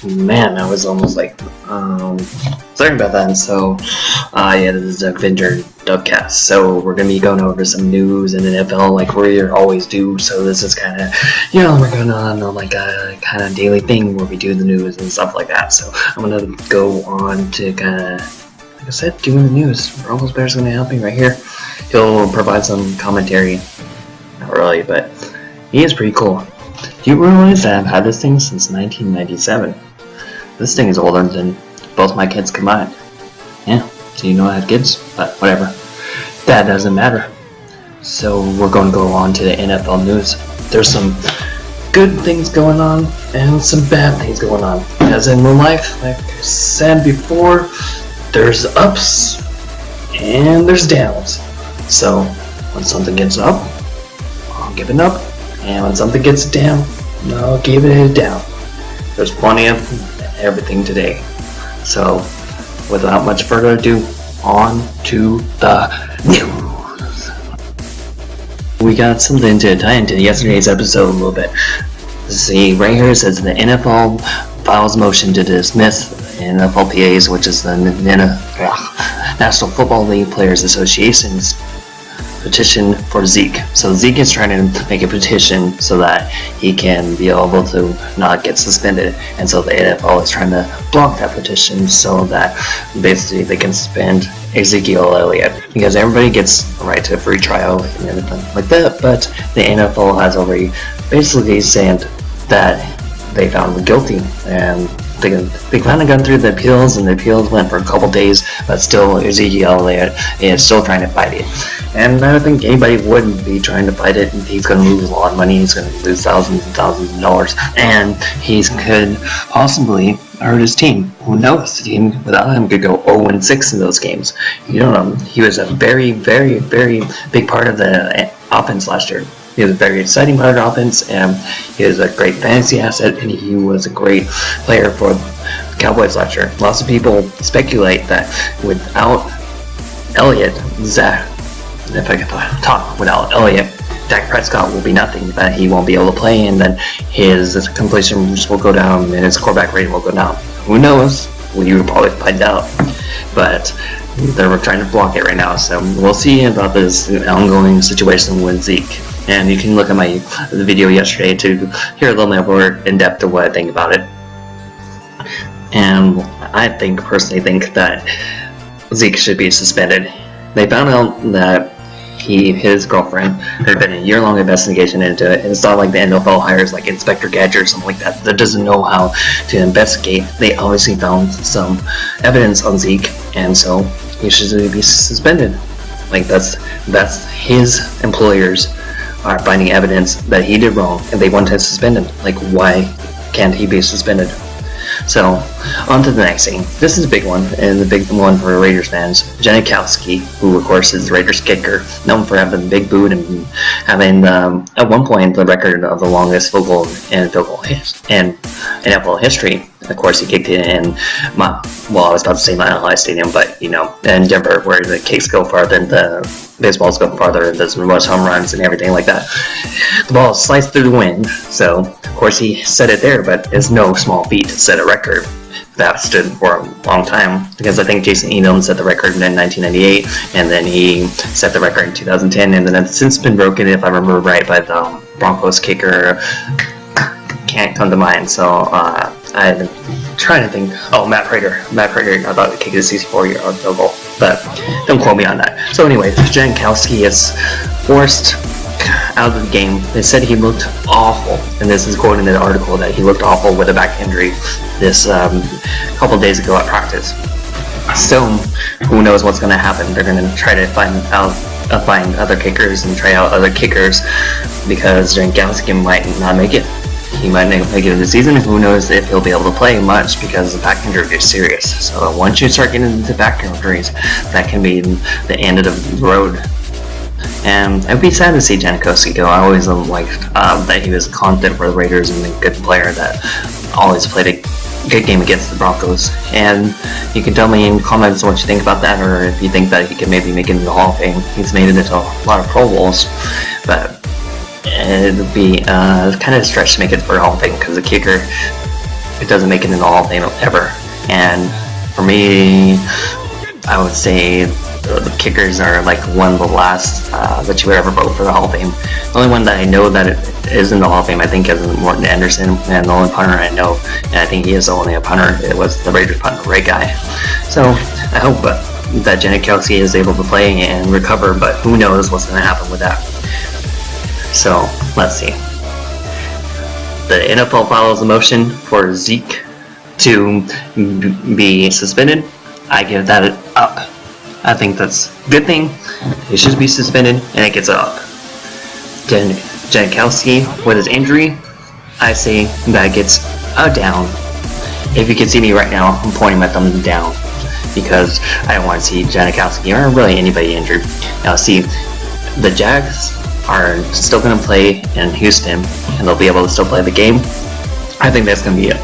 Man, I was almost like, sorry about that. So, yeah, this is Avenger Dubcast. So we're gonna be going over some news in the NFL like we always do. So this is kind of, we're going on like a kind of daily thing where we do the news and stuff like that. So I'm gonna go on to kind of, like I said, doing the news. Broncos Bears gonna help me right here. He'll provide some commentary. Not really, but he is pretty cool. Do you realize that I've had this thing since 1997? This thing is older than both my kids combined. Yeah, so you know I have kids, but whatever. That doesn't matter. So we're going to go on to the NFL news. There's some good things going on and some bad things going on. As in real life, like I said before, there's ups and there's downs. So when something gets up, I'll give it up. And when something gets down, I'll give it down. There's plenty of everything today. So, without much further ado, on to the news. We got something to tie into yesterday's episode a little bit. See, right here it says the NFL files motion to dismiss NFLPA's, which is the National Football League Players Association's petition for Zeke. So Zeke is trying to make a petition so that he can be able to not get suspended, and so the NFL is trying to block that petition so that basically they can suspend Ezekiel Elliott, because everybody gets a right to a free trial and everything like that, but the NFL has already basically said that they found him guilty, and they finally got through the appeals, and the appeals went for a couple days, but still Ezekiel Elliott is still trying to fight it. And I don't think anybody would be trying to fight it. He's going to lose a lot of money, he's going to lose thousands and thousands of dollars, and he could possibly hurt his team. Who knows? The team without him could go 0-6 in those games. You don't know. He was a very, very, very big part of the offense last year. He was a very exciting part of the offense, and he was a great fantasy asset, and he was a great player for the Cowboys last year. Lots of people speculate that without Elliott, without Elliott, Dak Prescott will be nothing, that he won't be able to play, and then his completion just will go down, and his quarterback rating will go down. Who knows? Well, you will probably find out, but they're trying to block it right now, so we'll see about this ongoing situation with Zeke. And you can look at my video yesterday to hear a little bit more in depth of what I think about it. And I personally think that Zeke should be suspended. They found out that his girlfriend, there had been a year-long investigation into it, and it's not like the NFL hires like Inspector Gadget or something like that doesn't know how to investigate. They obviously found some evidence on Zeke, and so he should be suspended. Like that's his employers are finding evidence that he did wrong, and they want to suspend him. Like, why can't he be suspended? So, on to the next thing. This is a big one, and the big one for Raiders fans. Janikowski, who of course is the Raiders kicker, known for having big boot and having, at one point, the record of the longest field goal in NFL history. Of course, he kicked it in, I was about to say Mile High Stadium, but, in Denver, where the kicks go farther and the baseballs go farther, and there's rush home runs and everything like that. The ball sliced through the wind, so, of course, he set it there, but it's no small feat to set a record that stood for a long time, because I think Jason Edelman set the record in 1998, and then he set the record in 2010, and then it's since been broken, if I remember right, by the Broncos kicker. Can't come to mind, so I've been trying to think. Oh, Matt Prater, I thought he kicked a 64-yard field goal, but don't quote me on that. So anyway, Janikowski is forced out of the game. They said he looked awful, and this is quoting the article that he looked awful with a back injury this couple days ago at practice. So who knows what's going to happen? They're going to try to find other kickers and try out other kickers, because Janikowski might not make it. He might not make it in the season. Who knows if he'll be able to play much, because the back injury is serious. So once you start getting into back injuries, that can be the end of the road. And I'd be sad to see Janikowski go. I always liked that he was confident for the Raiders and a good player that always played a good game against the Broncos. And you can tell me in comments what you think about that, or if you think that he could maybe make it into the Hall of Fame. He's made it into a lot of Pro Bowls, but it would be kind of a stretch to make it for Hall of Fame, because the kicker it doesn't make it in the Hall of Fame ever. And for me, I would say the kickers are like one of the last that you would ever vote for the Hall of Fame. The only one that I know that is in the Hall of Fame, I think, is Morton Anderson, and the only punter I know, and I think he is only a punter, it was the Raiders punter, right guy. So I hope that Janikowski is able to play and recover, but who knows what's going to happen with that. So let's see. The NFL follows a motion for Zeke to be suspended. I give that up. I think that's a good thing. He should be suspended, and it gets up. Janikowski with his injury, I say that gets a down. If you can see me right now, I'm pointing my thumb down because I don't want to see Janikowski or really anybody injured. Now, see, the Jags are still going to play in Houston, and they'll be able to still play the game. I think that's going to be up.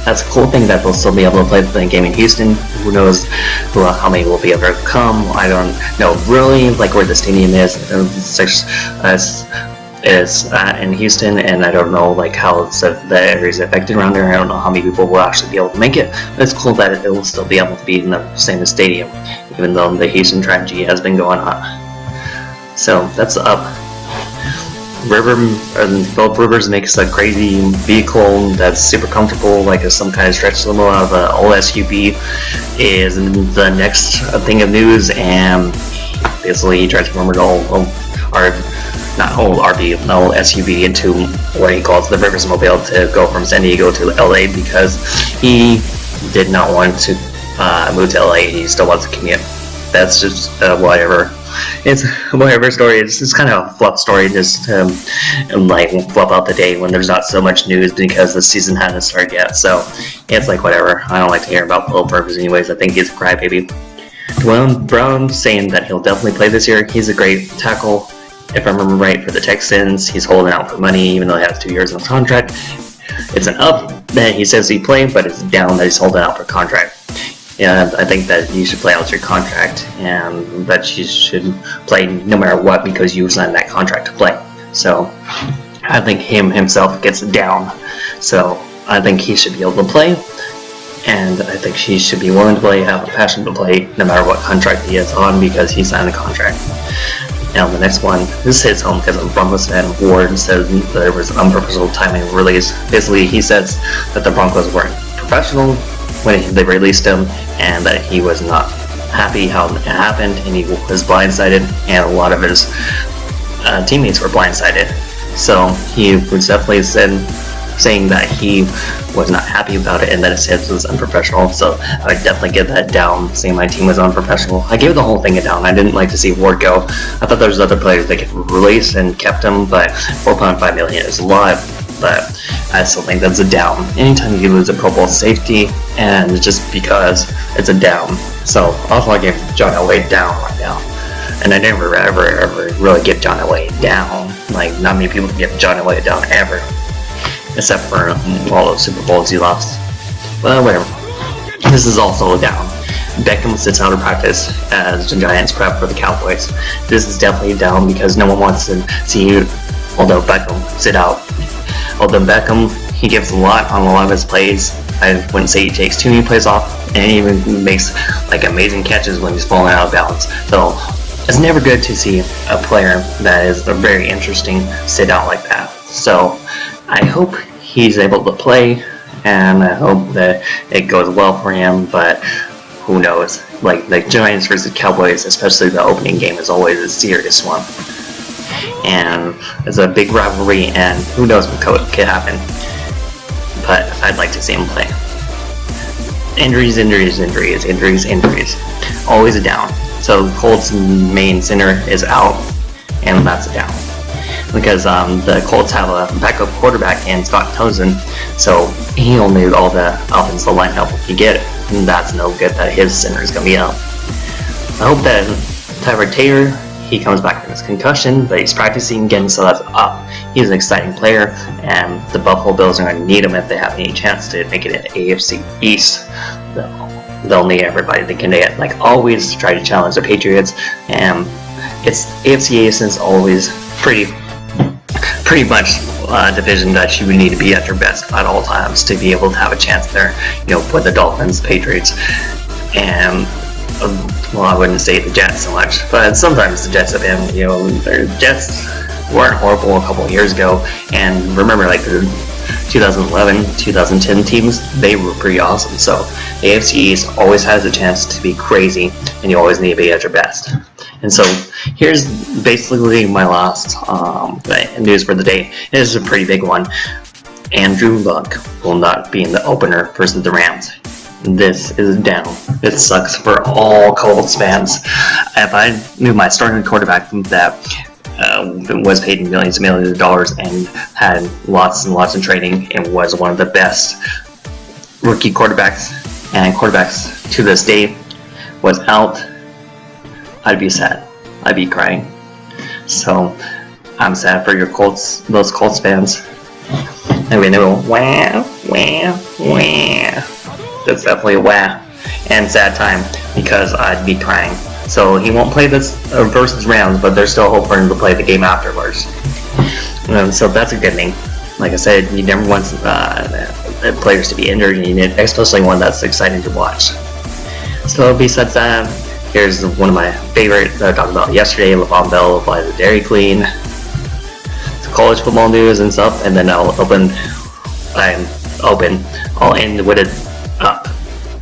That's a cool thing that they'll still be able to play the game in Houston. Who knows how many will be able to come. I don't know really like where the stadium is. It's in Houston, and I don't know like how the area is affected around there. I don't know how many people will actually be able to make it. But it's cool that it will still be able to be in the same stadium, even though the Houston tragedy has been going on. So that's up. Philip Rivers makes a crazy vehicle that's super comfortable, like some kind of stretch limo out of an old SUV, is the next thing of news, and basically he transformed an old SUV into what he calls the Rivers Mobile to go from San Diego to LA because he did not want to move to LA. He still wants to commute. That's just whatever. It's whatever story. It's just kind of a fluff story, just like fluff out the day when there's not so much news because the season hasn't started yet. So it's like whatever. I don't like to hear about Philip Rivers anyways. I think he's a crybaby. Dwayne Brown saying that he'll definitely play this year. He's a great tackle. If I remember right, for the Texans, he's holding out for money even though he has 2 years on his contract. It's an up that he says he played, but it's down that he's holding out for contract. Yeah, I think that you should play out your contract and that you should play no matter what because you signed that contract to play. So I think himself gets down. So I think he should be able to play, and I think he should be willing to play, have a passion to play no matter what contract he is on because he signed a contract. Now the next one, this hits home because I'm Broncos fan. Ward said that there was unprofessional timing release. Basically, he says that the Broncos weren't professional when they released him, and that he was not happy how it happened, and he was blindsided, and a lot of his teammates were blindsided. So he was definitely saying that he was not happy about it, and that it was unprofessional. So I would definitely give that down, saying my team was unprofessional. I gave the whole thing a down. I didn't like to see Ward go. I thought there was other players that could release and kept him, but $4.5 million is a lot. But I still think that's a down. Anytime you lose a Pro Bowl safety, and just because it's a down. So also I give John Elway down right now. And I never ever really give John Elway down. Like, not many people can give John Elway down ever. Except for all those Super Bowls he lost. Well, whatever. This is also a down. Beckham sits out of practice as the Giants prep for the Cowboys. This is definitely down because no one wants to see although Beckham sit out. Although Beckham, he gives a lot on a lot of his plays. I wouldn't say he takes too many plays off, and he even makes like amazing catches when he's falling out of bounds. So it's never good to see a player that is very interesting sit out like that. So I hope he's able to play, and I hope that it goes well for him, but who knows? Like the Giants versus Cowboys, especially the opening game, is always a serious one. And it's a big rivalry, and who knows what could happen. But I'd like to see him play. Injuries. Always a down. So Colts' main center is out, and that's a down. Because the Colts have a backup quarterback in Scott Townsend, so he'll need all the offensive line help if you get it. And that's no good that his center is going to be out. I hope that Tyrod Taylor, he comes back from his concussion, but he's practicing again, so that's up. He's an exciting player, and the Buffalo Bills are going to need him if they have any chance to make it in AFC East. They'll need everybody they can get, like always, to try to challenge the Patriots. And it's AFC East is always pretty much division that you would need to be at your best at all times to be able to have a chance there. You know, with the Dolphins, Patriots, and well, I wouldn't say the Jets so much, but sometimes the Jets have been, you know, the Jets weren't horrible a couple of years ago, and remember, like the 2011, 2010 teams, they were pretty awesome. So the AFC East always has a chance to be crazy, and you always need to be at your best. And so here's basically my last news for the day. It is a pretty big one. Andrew Luck will not be in the opener versus the Rams. This is down. It sucks for all Colts fans. If I knew my starting quarterback that was paid millions and millions of dollars and had lots and lots of training and was one of the best rookie quarterbacks and quarterbacks to this day was out, I'd be sad. I'd be crying. So I'm sad for your Colts, those Colts fans. And we know, wah, wah, wah. That's definitely a wah and sad time because I'd be crying. So he won't play this versus Rams, but they're still hoping to play the game afterwards. So that's a good thing. Like I said, you never want players to be injured, especially one that's exciting to watch. So besides that, here's one of my favorite that I talked about yesterday. LeVon Bell by the Dairy Queen. It's college football news and stuff, and then I'll end with it up.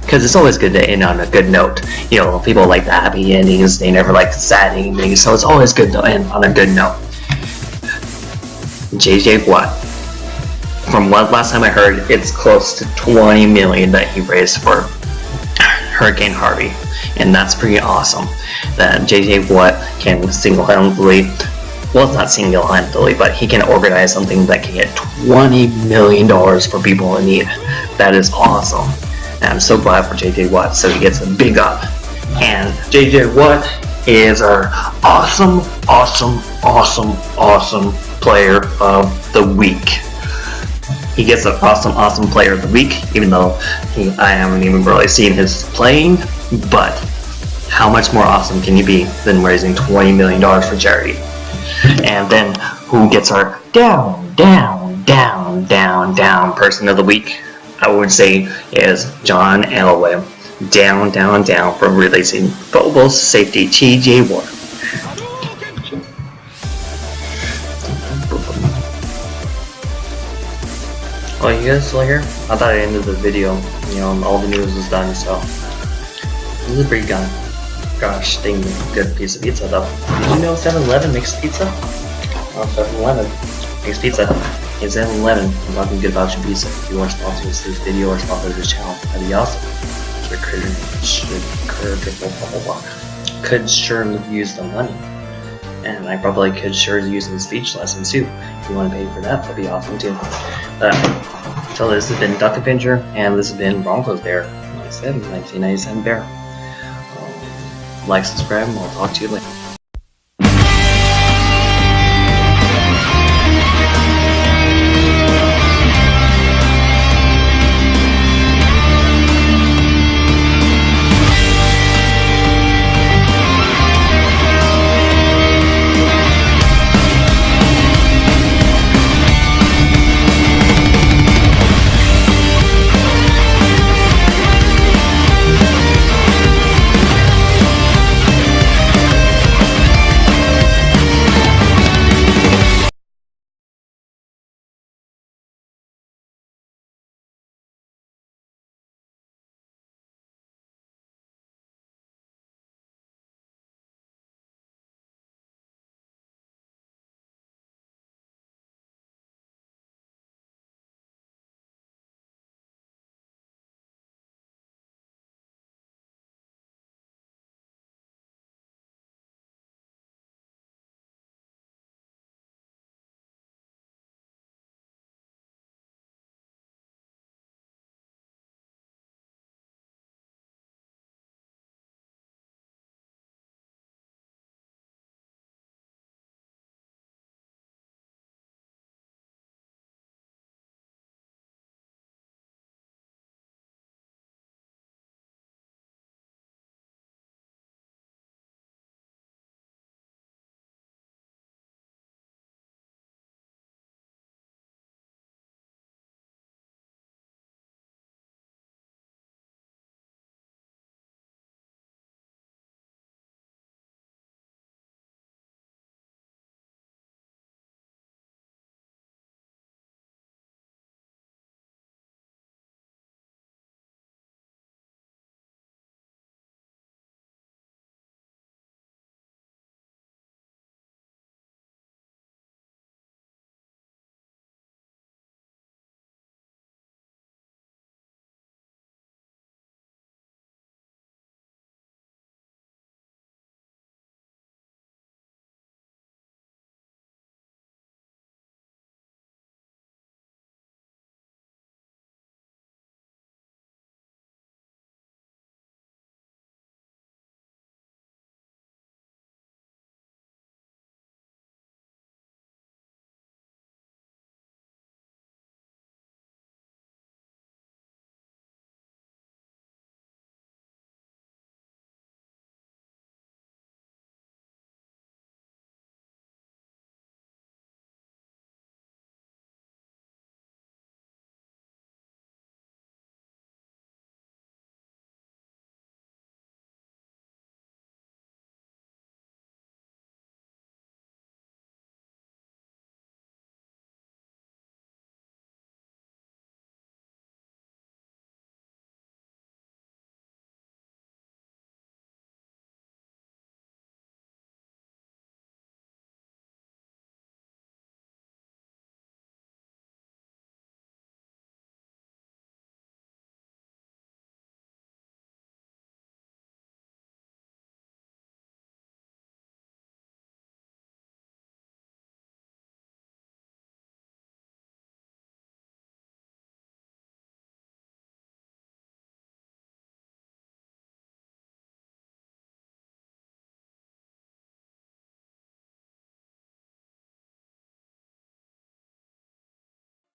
Because it's always good to end on a good note. You know, people like the happy endings, they never like the sad endings, so it's always good to end on a good note. JJ Watt. From what last time I heard, it's close to $20 million that he raised for Hurricane Harvey. And that's pretty awesome. That JJ Watt can single-handedly, well, it's not single-handedly, but he can organize something that can get $20 million for people in need. That is awesome. And I'm so glad for JJ Watt, so he gets a big up. And JJ Watt is our awesome player of the week. He gets an awesome player of the week, even though I haven't even really seen his playing. But how much more awesome can you be than raising $20 million for charity? And then who gets our down person of the week? I would say is John eLWAY. Down for releasing football safety TJ Watt. Oh, you guys still here? I thought I ended the video. You know, all the news was done, so this is a pretty gosh dang good piece of pizza though. Did you know 7-Eleven makes pizza? Oh, 7-Eleven makes pizza. It's 7-Eleven. I'm talking good about your pizza. If you want to sponsor this video or sponsor this channel, that'd be awesome. Could sure use the money. And I probably could sure use some speech lessons too. If you want to pay for that, that'd be awesome too. So this has been Duck Avenger, and this has been Broncos Bear. Like I said, 1997 Bear. Like, subscribe, and I'll talk to you later.